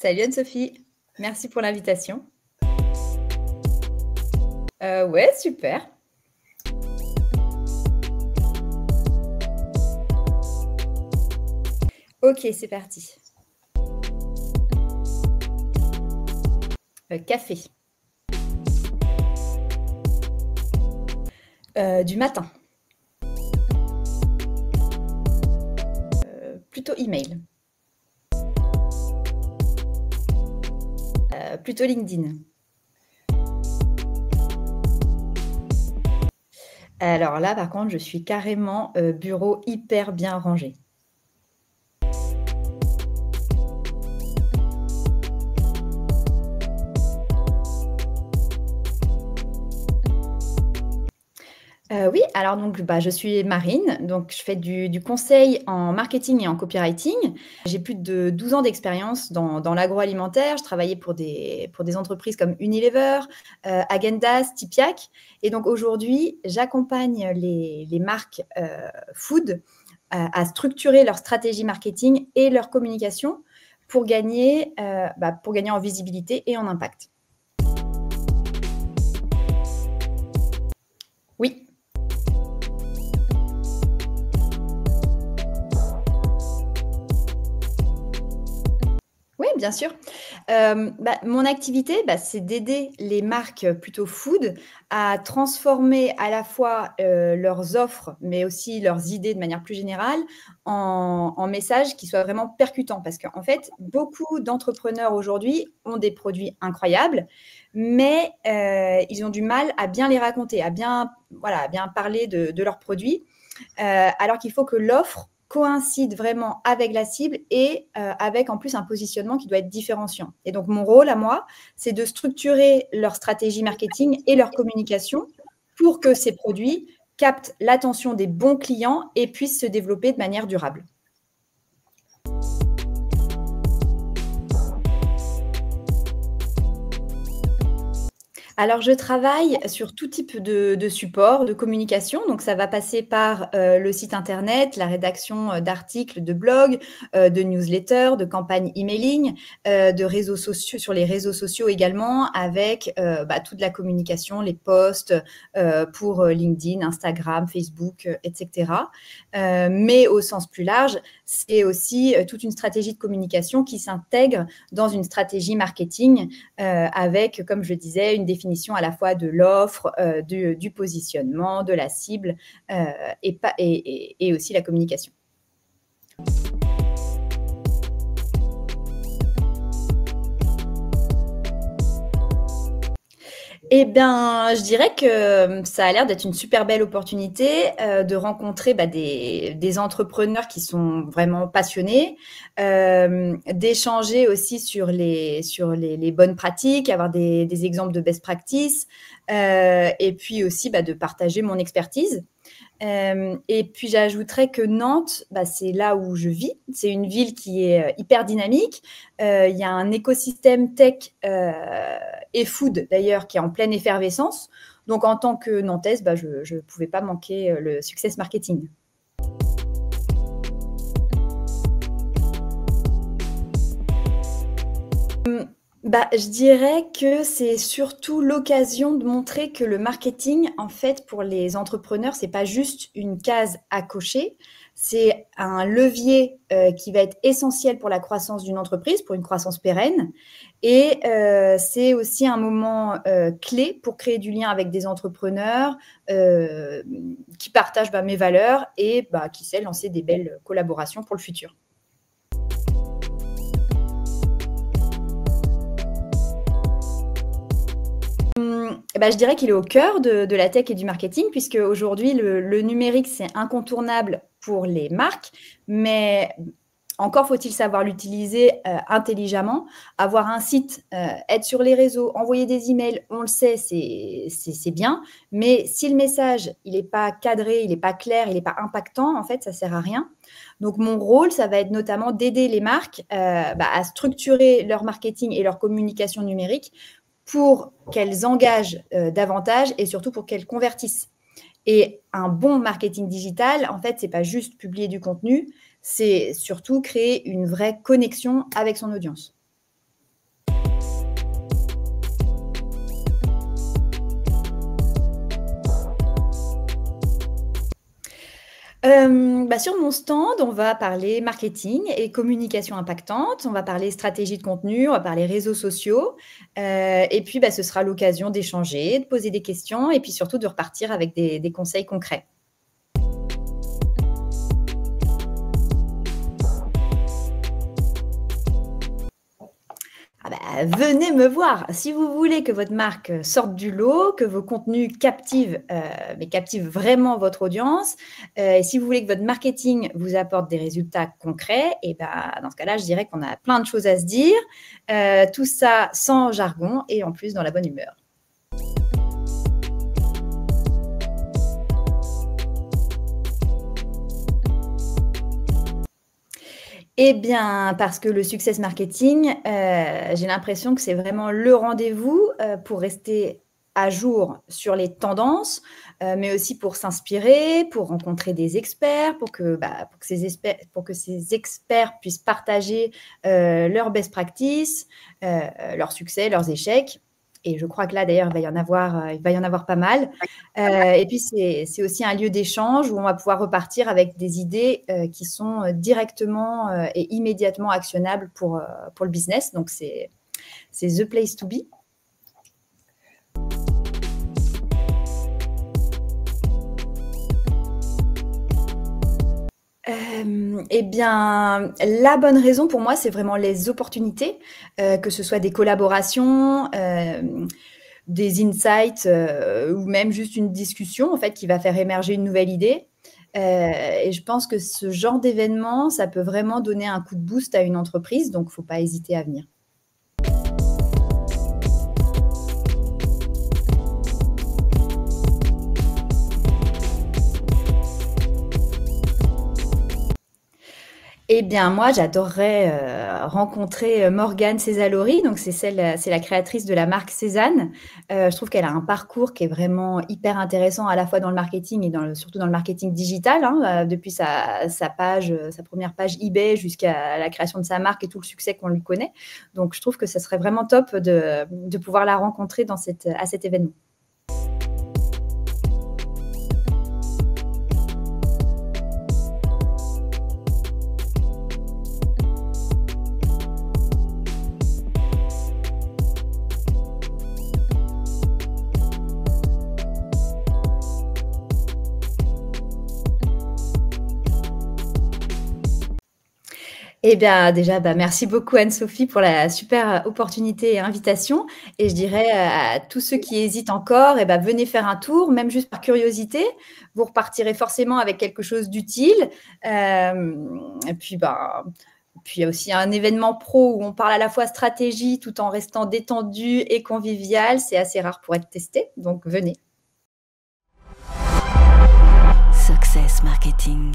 Salut Anne-Sophie, merci pour l'invitation. Ouais, super. Ok, c'est parti. Café. Du matin. Plutôt email. Plutôt LinkedIn. Alors là, par contre, je suis carrément bureau hyper bien rangé. Oui, alors donc je suis Marine, donc je fais du conseil en marketing et en copywriting. J'ai plus de 12 ans d'expérience dans l'agroalimentaire. Je travaillais pour des entreprises comme Unilever, Häagen-Dazs, Tipiak. Et donc aujourd'hui, j'accompagne les marques food à structurer leur stratégie marketing et leur communication pour gagner en visibilité et en impact. Oui. Oui, bien sûr. Mon activité, c'est d'aider les marques plutôt food à transformer à la fois leurs offres, mais aussi leurs idées de manière plus générale, en messages qui soient vraiment percutants. Parce qu'en fait, beaucoup d'entrepreneurs aujourd'hui ont des produits incroyables, mais ils ont du mal à bien les raconter, à bien parler de leurs produits, alors qu'il faut que l'offre coïncide vraiment avec la cible et avec en plus un positionnement qui doit être différenciant. Et donc, mon rôle à moi, c'est de structurer leur stratégie marketing et leur communication pour que ces produits captent l'attention des bons clients et puissent se développer de manière durable. Alors, je travaille sur tout type de support, de communication. Donc, ça va passer par le site internet, la rédaction d'articles, de blogs, de newsletters, de campagnes emailing, de réseaux sociaux, sur les réseaux sociaux également, avec toute la communication, les posts pour LinkedIn, Instagram, Facebook, etc. Mais au sens plus large, c'est aussi toute une stratégie de communication qui s'intègre dans une stratégie marketing avec, comme je disais, une définition à la fois de l'offre, du positionnement, de la cible et aussi la communication. Eh bien, je dirais que ça a l'air d'être une super belle opportunité de rencontrer des entrepreneurs qui sont vraiment passionnés, d'échanger aussi sur les bonnes pratiques, avoir des exemples de best practice, et puis aussi de partager mon expertise. Et puis j'ajouterais que Nantes, c'est là où je vis. C'est une ville qui est hyper dynamique. Il y a un écosystème tech et food d'ailleurs qui est en pleine effervescence. Donc en tant que Nantaise, je ne pouvais pas manquer le success marketing. Je dirais que c'est surtout l'occasion de montrer que le marketing, en fait, pour les entrepreneurs, c'est pas juste une case à cocher, c'est un levier qui va être essentiel pour la croissance d'une entreprise, pour une croissance pérenne. Et c'est aussi un moment clé pour créer du lien avec des entrepreneurs qui partagent mes valeurs et qui sait lancer des belles collaborations pour le futur. Je dirais qu'il est au cœur de la tech et du marketing, puisque aujourd'hui, le numérique, c'est incontournable pour les marques, mais encore faut-il savoir l'utiliser intelligemment. Avoir un site, être sur les réseaux, envoyer des emails, on le sait, c'est bien, mais si le message, il n'est pas cadré, il n'est pas clair, il n'est pas impactant, en fait, ça ne sert à rien. Donc, mon rôle, ça va être notamment d'aider les marques à structurer leur marketing et leur communication numérique pour qu'elles engagent davantage et surtout pour qu'elles convertissent. Et un bon marketing digital, en fait, ce n'est pas juste publier du contenu, c'est surtout créer une vraie connexion avec son audience. Sur mon stand, on va parler marketing et communication impactante, on va parler stratégie de contenu, on va parler réseaux sociaux, et puis, ce sera l'occasion d'échanger, de poser des questions et puis surtout de repartir avec des conseils concrets. Venez me voir. Si vous voulez que votre marque sorte du lot, que vos contenus captivent, mais captivent vraiment votre audience, et si vous voulez que votre marketing vous apporte des résultats concrets, et dans ce cas-là, je dirais qu'on a plein de choses à se dire. Tout ça sans jargon et en plus dans la bonne humeur. Eh bien, parce que le success marketing, j'ai l'impression que c'est vraiment le rendez-vous, pour rester à jour sur les tendances, mais aussi pour s'inspirer, pour rencontrer des experts, pour que ces experts puissent partager, leurs best practices, leurs succès, leurs échecs. Et je crois que là, d'ailleurs, il va y en avoir pas mal. Et puis, c'est aussi un lieu d'échange où on va pouvoir repartir avec des idées qui sont directement et immédiatement actionnables pour le business. Donc, c'est the place to be. La bonne raison pour moi, c'est vraiment les opportunités, que ce soit des collaborations, des insights, ou même juste une discussion, en fait, qui va faire émerger une nouvelle idée. Et je pense que ce genre d'événement, ça peut vraiment donner un coup de boost à une entreprise, donc faut pas hésiter à venir. Eh bien, moi, j'adorerais, rencontrer, Morgane Césalori, donc c'est la créatrice de la marque Cézanne. Je trouve qu'elle a un parcours qui est vraiment hyper intéressant à la fois dans le marketing et surtout dans le marketing digital, hein, depuis sa première page eBay jusqu'à la création de sa marque et tout le succès qu'on lui connaît. Donc je trouve que ça serait vraiment top de pouvoir la rencontrer à cet événement. Eh bien, déjà, merci beaucoup Anne-Sophie pour la super opportunité et invitation. Et je dirais à tous ceux qui hésitent encore, venez faire un tour, même juste par curiosité. Vous repartirez forcément avec quelque chose d'utile. Et puis, il y a aussi un événement pro où on parle à la fois stratégie tout en restant détendu et convivial. C'est assez rare pour être testé, donc venez. Success Marketing.